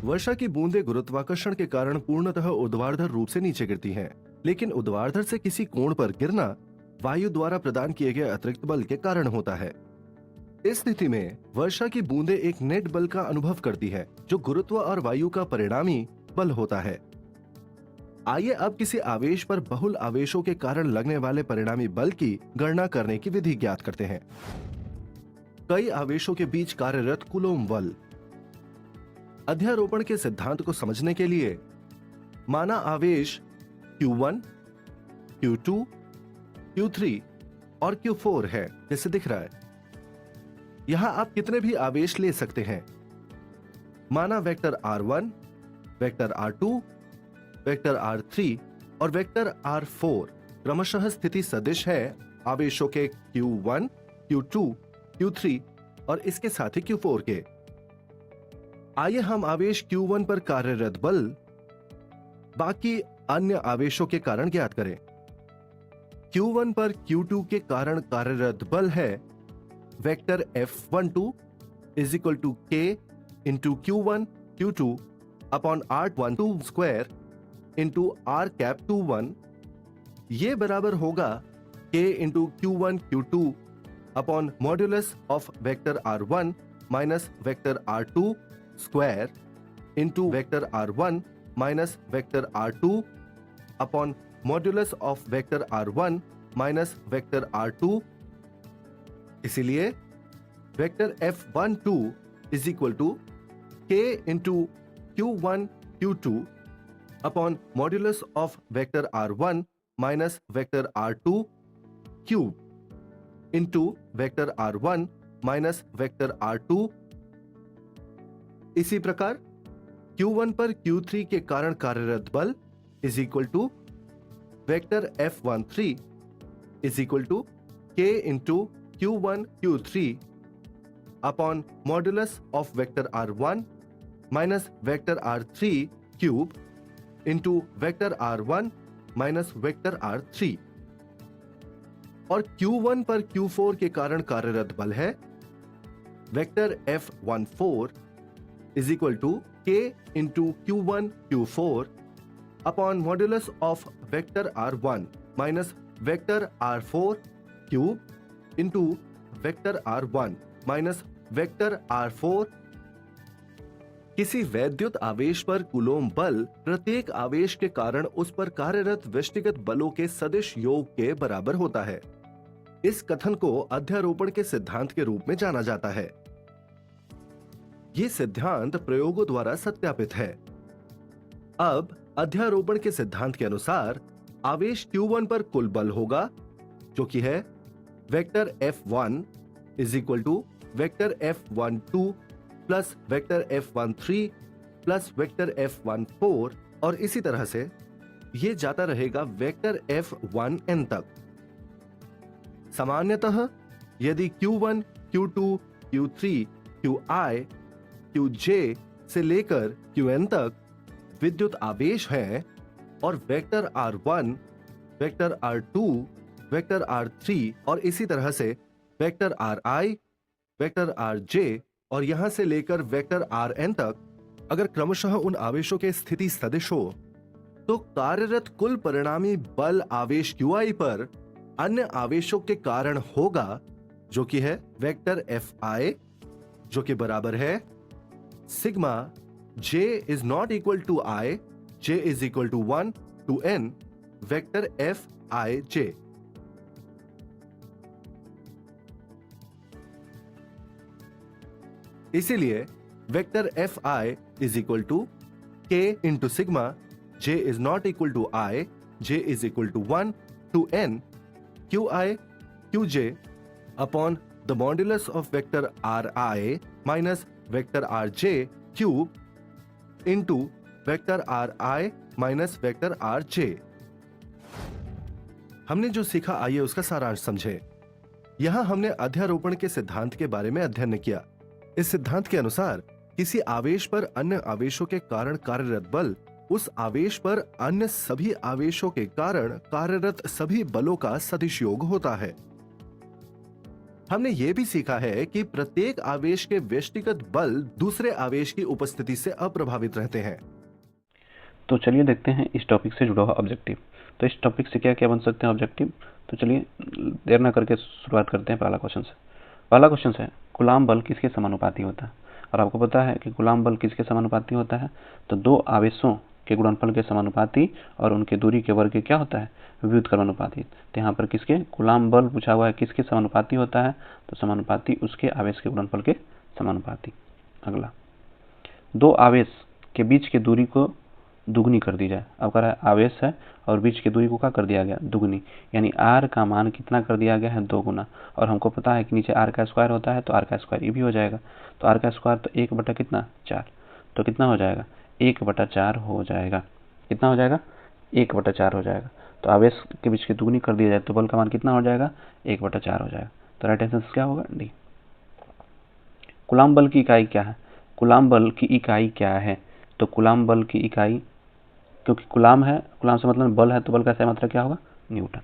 वर्षा की बूंदें गुरुत्वाकर्षण के कारण पूर्णतः ऊर्ध्वाधर रूप से नीचे गिरती हैं, लेकिन ऊर्ध्वाधर से किसी कोण पर गिरना वायु द्वारा प्रदान किए गए अतिरिक्त बल के कारण होता है। इस स्थिति में वर्षा की बूंदें एक नेट बल का अनुभव करती है, जो गुरुत्व और वायु का परिणामी बल होता है। आइए अब किसी आवेश पर बहुल आवेशों के कारण लगने वाले परिणामी बल की गणना करने की विधि ज्ञात करते हैं। कई आवेशों के बीच कार्यरत कूलोम्ब बल। अध्यारोपण के सिद्धांत को समझने के लिए माना आवेश Q1, Q2, Q3 और Q4 है, जैसे दिख रहा है। यहां आप कितने भी आवेश ले सकते हैं। माना vector R1, vector R2, vector R3 और वेक्टर R4 क्रमशः स्थिति सदिश है आवेशों के Q1, Q2, Q3 और इसके साथ ही Q4 के। आइए हम आवेश Q1 पर कार्यरत बल बाकी अन्य आवेशों के कारण ज्ञात करें। Q1 पर Q2 के कारण कार्यरत बल है vector F12 is equal to K into Q1 Q2 upon R12 square into R cap 21। ये बराबर होगा K into Q1 Q2 upon modulus of vector R1 minus vector R2 square into vector R1 minus vector R2 upon modulus of vector R1 minus vector R2। इसीलिए vector F12 is equal to K into Q1 Q2 upon modulus of vector R1 minus vector R2 cube into vector R1 minus vector R2। इसी प्रकार Q1 पर Q3 के कारण कार्यरत बल is equal to vector F13 is equal to K into Q1 Q3 upon modulus of vector R1 minus vector R3 cube into vector R1 minus vector R3। और Q1 पर Q4 के कारण कार्यरत बल है vector F14 is equal to K into Q1 Q4 upon modulus of vector R1 minus vector R4 cube into vector R1 minus vector R4। किसी वैद्युत आवेश पर कूलोम्ब बल प्रत्येक आवेश के कारण उस पर कार्यरत व्यष्टिगत बलों के सदिश योग के बराबर होता है। इस कथन को अध्यारोपण के सिद्धांत के रूप में जाना जाता है। यह सिद्धांत प्रयोगों द्वारा सत्यापित है। अब अध्यारोपण के सिद्धांत के अनुसार आवेश Q1 पर कुल बल होगा, जो कि है vector F1 is equal to vector F12 plus vector F13 plus vector F14 और इसी तरह से यह जाता रहेगा वेक्टर F1n तक। सामान्यतः यदि Q1, Q2, Q3, Qi, Qj से लेकर Qn तक विद्युत आवेश हैं और vector R1, vector R2, vector R3 और इसी तरह से वेक्टर Ri, वेक्टर Rj और यहां से लेकर वेक्टर Rn तक अगर क्रमशः उन आवेशों के स्थिति सदिश हो, तो कार्यरत कुल परिणामी बल आवेश Qi पर अन्य आवेशों के कारण होगा, जो कि है वेक्टर Fi, जो कि बराबर है sigma j is not equal to I, j is equal to 1 to n vector Fij। इसीलिए vector Fi is equal to K into sigma j is not equal to I, j is equal to 1 to n Qi Qj upon the modulus of vector Ri minus vector Rj cube into vector Ri minus vector Rj। हमने जो सीखा, आइए उसका सारांश समझें। यहां हमने अध्यारोपण के सिद्धांत के बारे में अध्ययन किया। इस सिद्धांत के अनुसार किसी आवेश पर अन्य आवेशों के कारण कार्यरत बल उस आवेश पर अन्य सभी आवेशों के कारण कार्यरत सभी बलों का सदिश योग होता है। हमने ये भी सीखा है कि प्रत्येक आवेश के व्यष्टिगत बल दूसरे आवेश की उपस्थिति से अप्रभावित रहते हैं। तो चलिए देखते हैं इस टॉपिक से जुड़ा हुआ ऑब्जेक्टिव। तो इस टॉपिक से क्या क्या बन सकते हैं ऑब्जेक्टिव। तो चलिए देर न करके शुरुआत करते हैं पहला क्वेश्चन से। पहला क्वेश्चन है कूलाम बल किसके समानुपाती होता है। और आपको पता है कि कूलाम बल किसके समानुपाती होता है, तो दो आवेशों के गुणनफल के समानुपाती और उनके दूरी के वर्ग क्या होता है, व्युत्क्रमानुपाती। तो यहाँ पर किसके कूलाम बल पूछा हुआ है, किसके समानुपाती होता है, तो समानुपाती उसके आवेश के गुणनफल के समानुपाती। अगला, दो आवेश के बीच की दूरी को दुगनी कर दी जाए। अब कह रहा है आवेश है और बीच की दूरी को क्या कर दिया गया, दुगनी, यानी r का मान कितना कर दिया गया है, 2 गुना। और हमको पता है कि नीचे r का स्क्वायर होता है तो r का स्क्वायर ये भी हो जाएगा। तो r का स्क्वायर तो 1 बटा कितना 4, तो कितना हो जाएगा 1 बटा 4 हो जाएगा। कितना हो जाएगा 1 बटा 4 हो जाएगा। तो आवेश के बीच की दुगनी कर दिया जाए तो बल का मान कितना हो जाएगा 1 बटा 4 हो जाएगा। तो राइट आंसर क्या होगा डी। कूलाम बल की इकाई क्या है, कूलाम बल की इकाई क्या है, तो कूलाम बल की इकाई, क्योंकि कूलाम है, कूलाम से मतलब बल है, तो बल का सही मात्रा क्या होगा न्यूटन।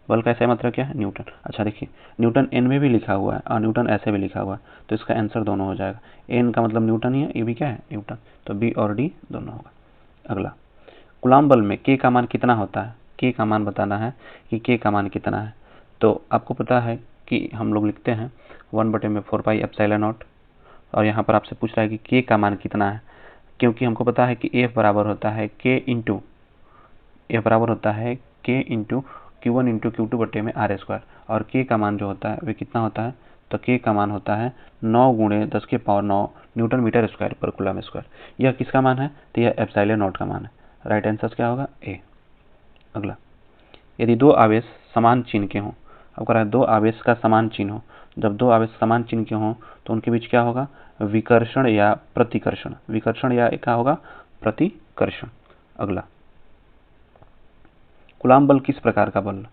बल का सही मात्रा क्या है न्यूटन। अच्छा देखिए न्यूटन एन में भी लिखा हुआ है और न्यूटन ऐसे भी लिखा हुआ है, तो इसका आंसर दोनों हो जाएगा। एन का मतलब न्यूटन ही है, ये भी क्या है न्यूटन, तो बी और डी दोनों होगा। अगला, कूलाम बल में के का मान कितना होता है, के का मान बताना है कि के का मान कितना है। तो आपको पता है कि हम लोग लिखते हैं 1/4πε0, और यहाँ पर आपसे पूछ रहा है कि के का मान कितना है, क्योंकि हमको पता है कि एफ बराबर होता है के इंटू, एफ बराबर होता है के इंटू Q1 इंटू Q2 बटे में आर स्क्वायर, और के का मान जो होता है वे कितना होता है, तो के का मान होता है 9 गुणे 10 के पावर 9 न्यूटन मीटर स्क्वायर पर कूलम स्क्वायर। यह किसका मान है, तो यह एप्सिलॉन नॉट का मान है। राइट आंसर क्या होगा ए। अगला, यदि दो आवेश समान चिन्ह के हों, अब कह रहा है दो आवेश का समान चिन्ह हो, जब दो आवेश समान चिन्ह के हों तो उनके बीच क्या होगा, विकर्षण या प्रतिकर्षण, विकर्षण या क्या होगा प्रतिकर्षण। अगला, कूलाम बल किस प्रकार का बल,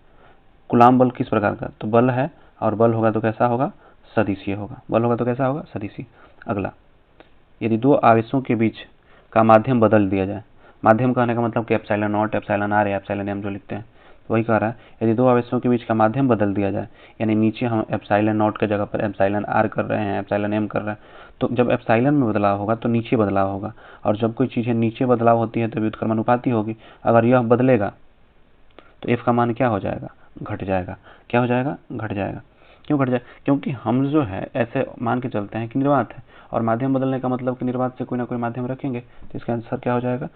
कूलाम बल किस प्रकार का, तो बल है और बल होगा तो कैसा होगा सदिशीय होगा, बल होगा तो कैसा होगा सदिशीय। अगला, यदि दो आवेशों के बीच का माध्यम बदल दिया जाए, माध्यम कहने का मतलब कि एप्सिलॉन नॉट एप्सिलॉन आर या एप्सिलॉन एम जो लिखते हैं, तो वही कह रहा है यदि दो आवेशों के बीच का माध्यम बदल दिया जाए, यानी नीचे हम एप्सिलॉन नॉट की जगह पर एप्सिलॉन आर कर रहे हैं, एप्सिलॉन एम कर रहे हैं, तो जब एप्सिलॉन में बदलाव होगा तो नीचे बदलाव होगा, और जब कोई चीज़ें नीचे बदलाव होती है तो व्युत्क्रमानुपाती होगी। अगर यह बदलेगा तो एफ का मान क्या हो जाएगा, घट जाएगा। क्या हो जाएगा, घट जाएगा। क्यों घट जाएगा, क्योंकि हम जो है ऐसे मान के चलते हैं कि निर्वात है, और माध्यम बदलने का मतलब कि निर्वात से कोई ना कोई माध्यम रखेंगे, तो इसका आंसर क्या हो जाएगा,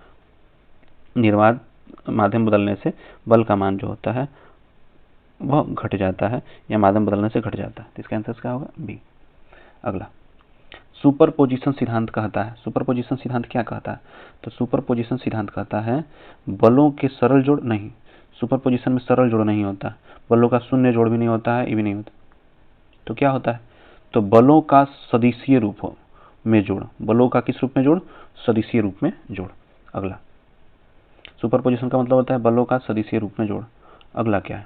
निर्वात माध्यम बदलने से बल का मान जो होता है वह घट जाता है, या माध्यम बदलने से घट जाता है, तो इसका आंसर क्या होगा बी। अगला, सुपरपोजिशन सिद्धांत कहता है, सुपरपोजिशन सिद्धांत क्या कहता है, तो सुपरपोजिशन सिद्धांत कहता है बलों के सरल जोड़ नहीं, सुपरपोजिशन में सरल जोड़ नहीं होता, बलों का शून्य जोड़ भी नहीं होता है, ये भी नहीं होता, तो क्या होता है, तो बलों का सदिशीय रूप में जोड़, बलों का किस रूप में जोड़, सदिशीय रूप में जोड़। अगला, सुपरपोजिशन का मतलब होता है बलों का सदिशीय रूप में जोड़। अगला क्या है,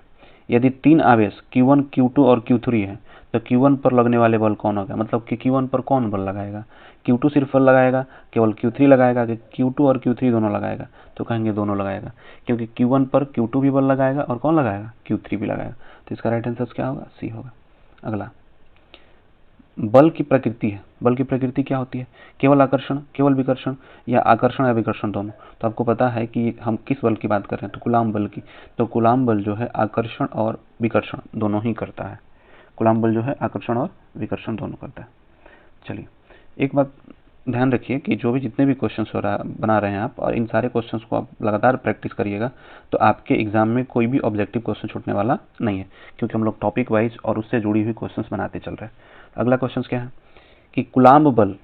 यदि तीन आवेश Q1 Q2 और Q3 है तो Q1 पर लगने वाले बल कौन होगा, मतलब कि Q1 पर कौन बल लगाएगा, Q2 सिर्फ बल लगाएगा, केवल Q3 लगाएगा, कि Q2 और Q3 दोनों लगाएगा, तो कहेंगे दोनों लगाएगा, क्योंकि Q1 पर Q2 भी बल लगाएगा और कौन लगाएगा Q3 भी लगाएगा, तो इसका राइट आंसर क्या होगा सी होगा। अगला, बल की प्रकृति है, बल की प्रकृति क्या होती है, केवल आकर्षण, केवल विकर्षण, या आकर्षण या विकर्षण दोनों। तो आपको पता है कि हम किस बल की बात कर रहे हैं, तो कूलाम बल की। तो कूलाम बल जो है आकर्षण और विकर्षण दोनों ही करता है, कूलाम बल जो है आकर्षण और विकर्षण दोनों करता है। चलिए एक बात ध्यान रखिए कि जो भी जितने भी क्वेश्चंस हो रहा बना रहे हैं आप, और इन सारे क्वेश्चंस को आप लगातार प्रैक्टिस करिएगा, तो आपके एग्जाम में कोई भी ऑब्जेक्टिव क्वेश्चन छूटने वाला नहीं है, क्योंकि हम लोग टॉपिक वाइज और उससे जुड़ी हुई क्वेश्चंस बनाते चल रहे हैं। अगला क्वेश्चन क्या है कि कूलाम बल,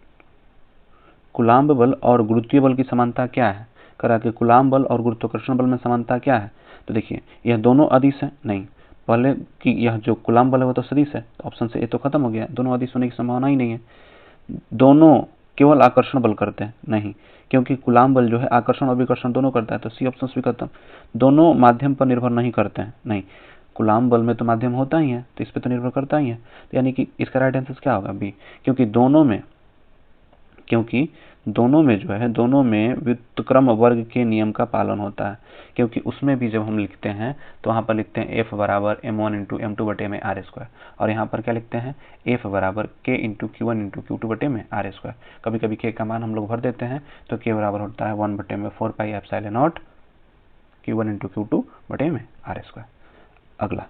कूलाम बल और गुरुत्वीय बल की समानता क्या है, करा कि कूलाम बल और गुरुत्वाकर्षण बल में समानता क्या है। तो देखिए यह दोनों अदिश है, नहीं, पहले कि यह जो कूलाम बल है वो तो सदिश है, तो ऑप्शन से ए तो खत्म हो गया, दोनों अदिश होने की संभावना ही नहीं है। दोनों केवल आकर्षण बल करते हैं, नहीं, क्योंकि कूलाम बल जो है आकर्षण और विकर्षण दोनों करता है, तो सी ऑप्शन भी खत्म। दोनों माध्यम पर निर्भर नहीं करते हैं, नहीं, कूलाम बल में तो माध्यम होता ही है, तो इस पर तो निर्भर करता ही है, तो यानी कि इसका राइट आंसर क्या होगा बी, क्योंकि दोनों में जो है, दोनों में व्युत्क्रम वर्ग के नियम का पालन होता है, क्योंकि उसमें भी जब हम लिखते हैं तो वहाँ पर लिखते हैं F बराबर m1 इंटू m2 बटे में आर स्क्वायर, और यहाँ पर क्या लिखते हैं F बराबर k into Q1 into Q2 बटे में आर स्क्वायर। कभी कभी k का मान हम लोग भर देते हैं तो k बराबर होता है 1 बटे में 4 pi epsilon not Q1 into Q2 बटे में आर स्क्वायर। अगला,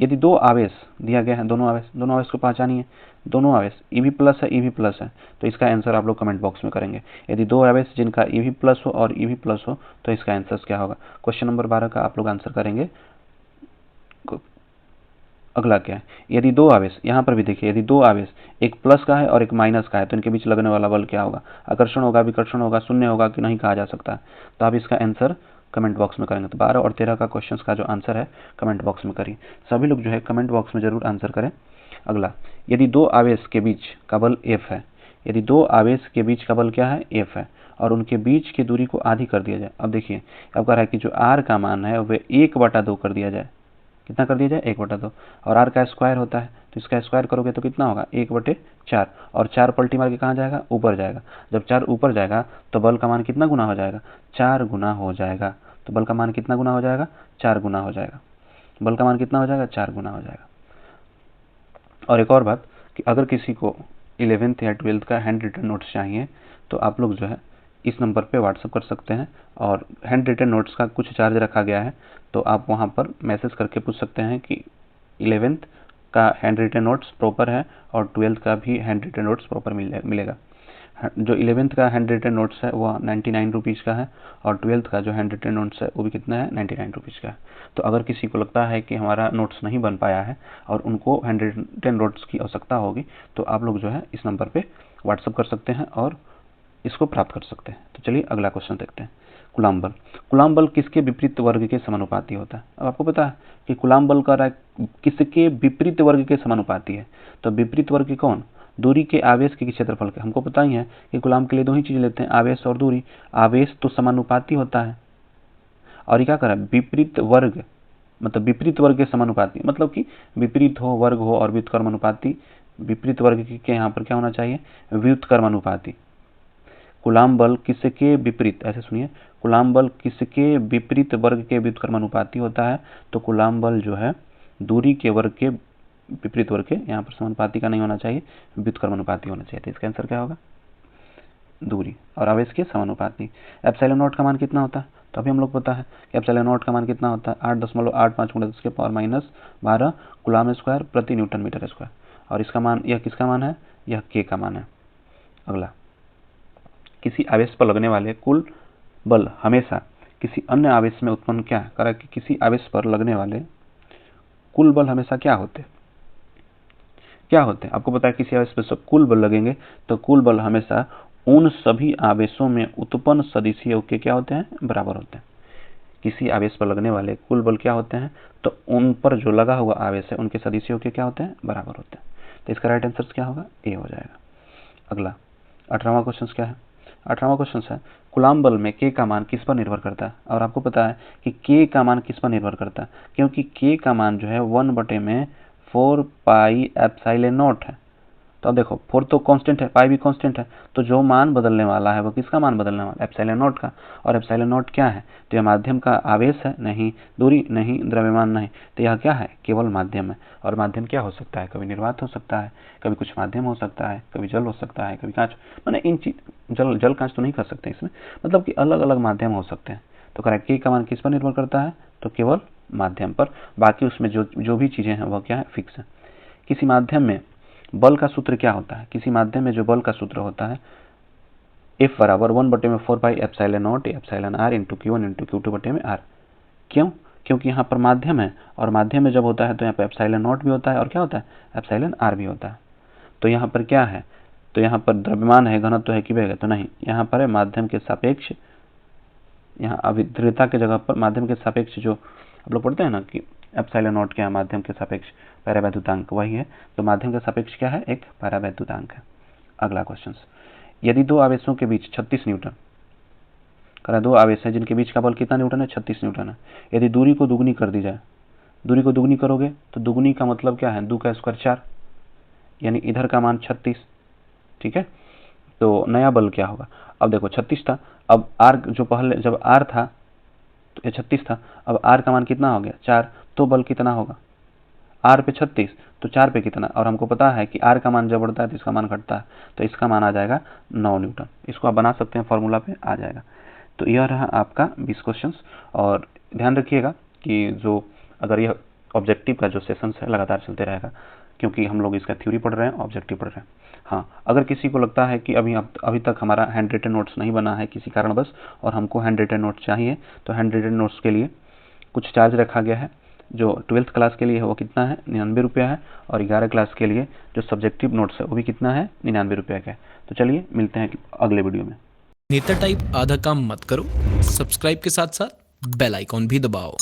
यदि दो आवेश दिया गया है, दोनों आवेश को पहचानिए। दोनों आवेश EV प्लस है, EV प्लस है, तो इसका आंसर आप लोग कमेंट बॉक्स में करेंगे। यदि दो आवेश जिनका EV प्लस हो और EV प्लस हो तो इसका आंसर क्या होगा। क्वेश्चन नंबर 12 का आप लोग आंसर करेंगे। अगला क्या है, यदि दो आवेश, यहाँ पर भी देखिए, यदि दो आवेश एक प्लस का है और एक माइनस का है तो इनके बीच लगने वाला बल क्या होगा। आकर्षण होगा, विकर्षण होगा, शून्य होगा कि नहीं कहा जा सकता है। तो आप इसका आंसर कमेंट बॉक्स में करेंगे। तो 12 और 13 का क्वेश्चंस का जो आंसर है कमेंट बॉक्स में करिए। सभी लोग जो है कमेंट बॉक्स में जरूर आंसर करें। अगला, यदि दो आवेश के बीच का बल F है, यदि दो आवेश के बीच का बल क्या है, F है, और उनके बीच की दूरी को आधी कर दिया जाए। अब देखिए, अब कह रहा है कि जो R का मान है वह 1/2 कर दिया जाए। कितना कर दिया जाए, 1/2, और R का स्क्वायर होता है तो इसका स्क्वायर करोगे तो कितना होगा, 1/4, और 4 पलटी मार के कहाँ जाएगा, ऊपर जाएगा। जब 4 ऊपर जाएगा तो बल का मान कितना गुना हो जाएगा, 4 गुना हो जाएगा। तो बल का मान कितना गुना हो जाएगा, 4 गुना हो जाएगा। बल का मान कितना हो जाएगा, 4 गुना हो जाएगा। और एक और बात कि अगर किसी को 11th या 12th का हैंड रिटन नोट्स चाहिए तो आप लोग जो है इस नंबर पे व्हाट्सअप कर सकते हैं, और हैंड रिटन नोट्स का कुछ चार्ज रखा गया है, तो आप वहाँ पर मैसेज करके पूछ सकते हैं कि 11th का हैंड रिटन नोट्स प्रॉपर है और 12th का भी हैंड रिटन नोट्स प्रॉपर मिलेगा। जो 11th का हैंड रिटन नोट्स है वो 99 रुपीज़ का है, और 12th का जो हैंड रिटन नोट्स है वो भी कितना है, 99 रुपीज़ का है। तो अगर किसी को लगता है कि हमारा नोट्स नहीं बन पाया है और उनको हैंड रिटन नोट्स की आवश्यकता होगी तो आप लोग जो है इस नंबर पे व्हाट्सअप कर सकते हैं और इसको प्राप्त कर सकते हैं। तो चलिए अगला क्वेश्चन देखते हैं। कूलाम बल। कूलाम बल किसके विपरीत वर्ग के समानुपाती होता है। अब आपको पता है कि कूलाम बल का किसके विपरीत वर्ग के समानुपाती है। तो विपरीत वर्ग के कौन, दूरी के आवेश के क्षेत्रफल के। हमको पता ही है कि कूलाम के लिए दो ही चीज लेते हैं, आवेश और दूरी। आवेश तो समानुपाती होता है, और ये क्या कर रहा है, विपरीत वर्ग, मतलब विपरीत वर्ग के समानुपाती, मतलब कि विपरीत हो, वर्ग हो और व्युत्क्रम अनुपाती। विपरीत वर्ग के यहाँ पर क्या होना चाहिए, व्युत्क्रम अनुपाती। कूलाम बल किसके विपरीत, ऐसे सुनिए, कूलाम बल किसके विपरीत वर्ग के व्युत्क्रम अनुपाती होता है। तो कूलाम बल जो है दूरी के वर्ग के विपरीत वर्ग के, यहाँ पर समानुपाती का नहीं होना चाहिए, व्युत्क्रम अनुपाती होना चाहिए। तो इसका आंसर क्या होगा, दूरी और आवेश के समानुपाती। एप्सिलॉन नॉट का मान कितना होता है, तो अभी हम लोग पता है कि एप्सिलॉन नॉट का मान कितना होता है, 8.85 × 10⁻12 कूलाम स्क्वायर प्रति न्यूटन मीटर स्क्वायर। और इसका मान, यह किसका मान है, यह के का मान है। अगला, किसी आवेश पर लगने वाले कुल बल हमेशा किसी अन्य आवेश में उत्पन्न क्या करा कि किसी आवेश पर लगने वाले कुल बल हमेशा क्या होते आपको पता है किसी आवेश पर कुल बल लगेंगे तो कुल बल हमेशा उन सभी आवेशों में उत्पन्न सदिशियों के क्या होते हैं, बराबर होते हैं। किसी आवेश पर लगने वाले कुल बल क्या होते हैं, तो उन पर जो लगा हुआ आवेश है उनके सदिशियों के क्या होते हैं, बराबर होते हैं। तो इसका राइट आंसर क्या होगा, ए हो जाएगा। अगला 18वां क्वेश्चन क्या है, 18वां क्वेश्चन है कूलाम बल में के का मान किस पर निर्भर करता है। और आपको पता है कि के का मान किस पर निर्भर करता है, क्योंकि के का मान जो है 1/4 पाई एप्सिलॉन नॉट है। तो अब देखो 4 तो कांस्टेंट है, पाई भी कांस्टेंट है, तो जो मान बदलने वाला है वो किसका मान बदलने वाला है, एप्सिलॉन नॉट का। और एप्सिलॉन नॉट क्या है, तो यह माध्यम का आवेश है, नहीं दूरी, नहीं द्रव्यमान, नहीं, तो यह क्या है, केवल माध्यम है। और माध्यम क्या हो सकता है, कभी निर्वात हो सकता है, कभी कुछ माध्यम हो सकता है, कभी जल हो सकता है, कभी कांच, मैंने इन चीज जल कांच तो नहीं कर सकते इसमें, मतलब कि अलग अलग माध्यम हो सकते हैं। तो करेक्ट, के का मान किस पर निर्भर करता है, तो केवल माध्यम पर, बाकी उसमें जो भी चीजें हैं वह क्या है, फिक्स है। किसी माध्यम में बल का सूत्र क्या होता है, किसी माध्यम में जो बल का सूत्र होता है F बराबर 1/4 pi epsilon not epsilon R into Q1 into Q2 बटे में R। क्यों, क्योंकि यहाँ पर माध्यम है, और माध्यम में जब होता है तो यहाँ पर एप्सिलॉन नॉट भी होता है और क्या होता है, एप्सिलॉन R भी होता है। तो यहाँ पर क्या है, तो यहाँ पर द्रव्यमान है, घनत्व है कि वेग है, तो नहीं, यहाँ पर है माध्यम के सापेक्ष, यहाँ अभिद्रता के जगह पर माध्यम के सापेक्ष, जो आप लोग पढ़ते हैं ना कि एप्सिलॉन नॉट क्या है, माध्यम के सापेक्ष परावैद्युतांक, वही है। तो माध्यम का सापेक्ष क्या है, एक परावैद्युतांक है। अगला क्वेश्चन, यदि दो आवेशों के बीच 36 न्यूटन, करा दो आवेश है जिनके बीच का बल कितना न्यूटन है, 36 न्यूटन है। यदि दूरी को दुगनी कर दी जाए, दूरी को दुगनी करोगे तो दुगनी का मतलब क्या है, 2 का स्क्वायर 4, यानी इधर का मान 36, ठीक है। तो नया बल क्या होगा। अब देखो 36 था, अब आर जो पहले जब आर था तो ये 36 था, अब आर का मान कितना हो गया 4, तो बल कितना होगा आर पे 36 तो 4 पे कितना, और हमको पता है कि आर का मान जब बढ़ता है तो इसका मान घटता है, तो इसका मान आ जाएगा 9 न्यूटन। इसको आप बना सकते हैं, फॉर्मूला पे आ जाएगा। तो यह रहा आपका 20 क्वेश्चन। और ध्यान रखिएगा कि जो अगर यह ऑब्जेक्टिव का जो सेशंस है लगातार चलते रहेगा, क्योंकि हम लोग इसका थ्योरी पढ़ रहे हैं, ऑब्जेक्टिव पढ़ रहे हैं। हाँ, अगर किसी को लगता है कि अभी तक हमारा हैंड रिटन नोट्स नहीं बना है किसी कारणवश, और हमको हैंड रिटन नोट्स चाहिए, तो हैंड रिटन नोट्स के लिए कुछ चार्ज रखा गया है। जो 12th क्लास के लिए है वो कितना है 99 रुपया है, और 11 क्लास के लिए जो सब्जेक्टिव नोट्स है वो भी कितना है 99 रुपया का है। तो चलिए मिलते हैं अगले वीडियो में। नेता टाइप आधा काम मत करो, सब्सक्राइब के साथ साथ बेल आइकॉन भी दबाओ।